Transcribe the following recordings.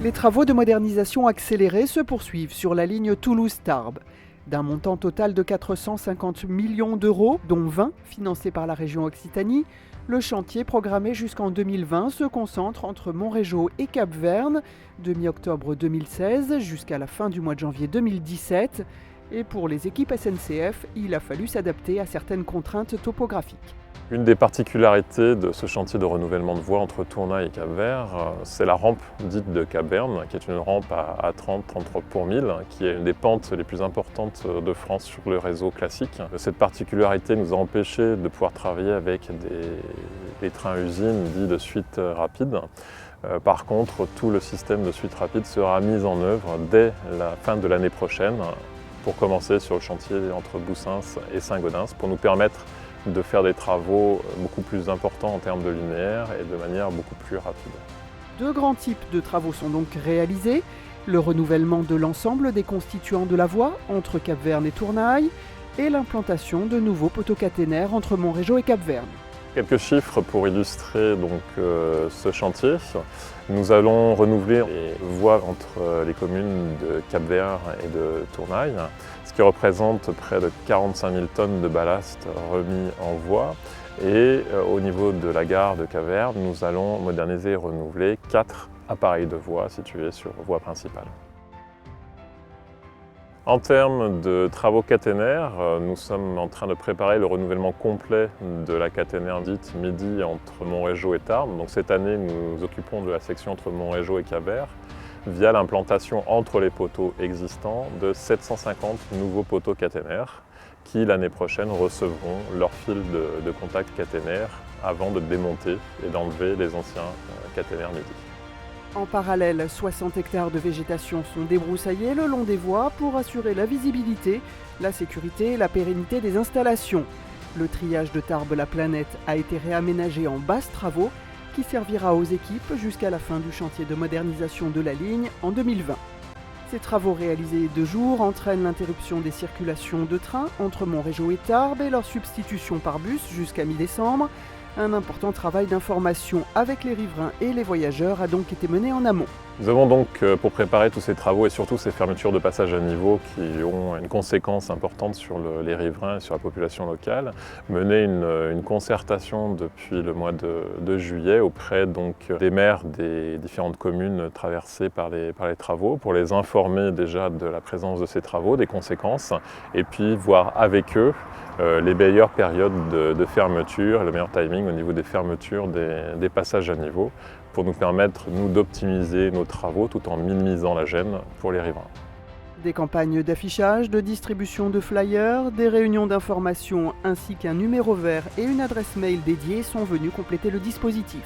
Les travaux de modernisation accélérés se poursuivent sur la ligne Toulouse-Tarbes. D'un montant total de 450 millions d'euros, dont 20 financés par la région Occitanie, le chantier programmé jusqu'en 2020 se concentre entre Montrégeau et Cap-Verne, de mi-octobre 2016 jusqu'à la fin du mois de janvier 2017. Et pour les équipes SNCF, il a fallu s'adapter à certaines contraintes topographiques. Une des particularités de ce chantier de renouvellement de voies entre Tournai et Cap-Vert, c'est la rampe dite de Cap-Verne, qui est une rampe à 30-33 pour 1000, qui est une des pentes les plus importantes de France sur le réseau classique. Cette particularité nous a empêché de pouvoir travailler avec des trains-usines dits de suite rapide. Par contre, tout le système de suite rapide sera mis en œuvre dès la fin de l'année prochaine pour commencer sur le chantier entre Boussins et Saint-Gaudens pour nous permettre de faire des travaux beaucoup plus importants en termes de linéaire et de manière beaucoup plus rapide. Deux grands types de travaux sont donc réalisés. Le renouvellement de l'ensemble des constituants de la voie entre Cap-Verne et Tournai et l'implantation de nouveaux poteaux caténaires entre Montrégeau et Cap-Verne. Quelques chiffres pour illustrer ce chantier. Nous allons renouveler les voies entre les communes de Cap-Vert et de Tournai, ce qui représente près de 45 000 tonnes de ballast remis en voie. Et au niveau de la gare de Cap-Vert, nous allons moderniser et renouveler 4 appareils de voie situés sur voie principale. En termes de travaux caténaires, nous sommes en train de préparer le renouvellement complet de la caténaire dite Midi entre Montrégeau et Tarbes. Donc cette année, nous nous occupons de la section entre Montrégeau et Cap-Vert via l'implantation entre les poteaux existants de 750 nouveaux poteaux caténaires qui l'année prochaine recevront leur fil de contact caténaire avant de démonter et d'enlever les anciens caténaires Midi. En parallèle, 60 hectares de végétation sont débroussaillés le long des voies pour assurer la visibilité, la sécurité et la pérennité des installations. Le triage de Tarbes-la-Planète a été réaménagé en basse travaux qui servira aux équipes jusqu'à la fin du chantier de modernisation de la ligne en 2020. Ces travaux réalisés de jour entraînent l'interruption des circulations de trains entre Montrégeau et Tarbes et leur substitution par bus jusqu'à mi-décembre. Un important travail d'information avec les riverains et les voyageurs a donc été mené en amont. Nous avons donc, pour préparer tous ces travaux et surtout ces fermetures de passage à niveau qui ont une conséquence importante sur les riverains et sur la population locale, mené une concertation depuis le mois de juillet auprès des maires des différentes communes traversées par les travaux pour les informer déjà de la présence de ces travaux, des conséquences et puis voir avec eux les meilleures périodes de fermeture, le meilleur timing au niveau des fermetures des passages à niveau pour nous permettre, nous, d'optimiser nos travaux tout en minimisant la gêne pour les riverains. Des campagnes d'affichage, de distribution de flyers, des réunions d'information ainsi qu'un numéro vert et une adresse mail dédiée sont venus compléter le dispositif.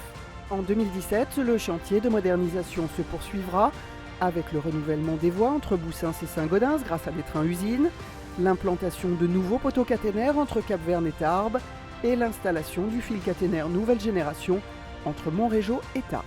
En 2017, le chantier de modernisation se poursuivra avec le renouvellement des voies entre Boussins et Saint-Gaudens grâce à des trains-usines, l'implantation de nouveaux poteaux caténaires entre Cap-Verne et Tarbes et l'installation du fil caténaire nouvelle génération entre Montrégeau et Tarbes.